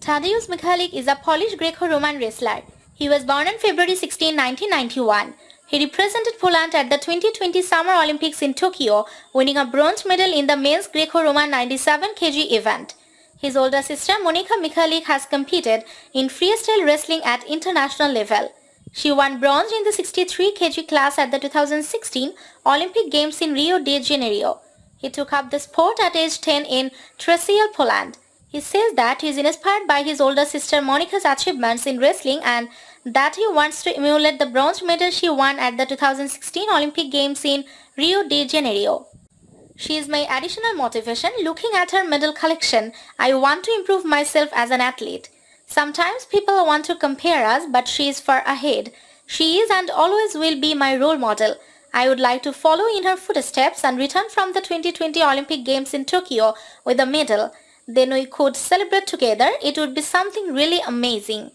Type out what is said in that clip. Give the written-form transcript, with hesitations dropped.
Tadeusz Michalik is a Polish Greco-Roman wrestler. He was born on February 16, 1991. He represented Poland at the 2020 Summer Olympics in Tokyo, winning a bronze medal in the men's Greco-Roman 97 kg event. His older sister Monika Michalik has competed in freestyle wrestling at international level. She won bronze in the 63 kg class at the 2016 Olympic Games in Rio de Janeiro. He took up the sport at age 10 in Tresil, Poland. He says that he is inspired by his older sister Monika's achievements in wrestling and that he wants to emulate the bronze medal she won at the 2016 Olympic Games in Rio de Janeiro. She is my additional motivation. Looking at her medal collection, I want to improve myself as an athlete. Sometimes people want to compare us, but she is far ahead. She is and always will be my role model. I would like to follow in her footsteps and return from the 2020 Olympic Games in Tokyo with a medal. Then we could celebrate together. It would be something really amazing.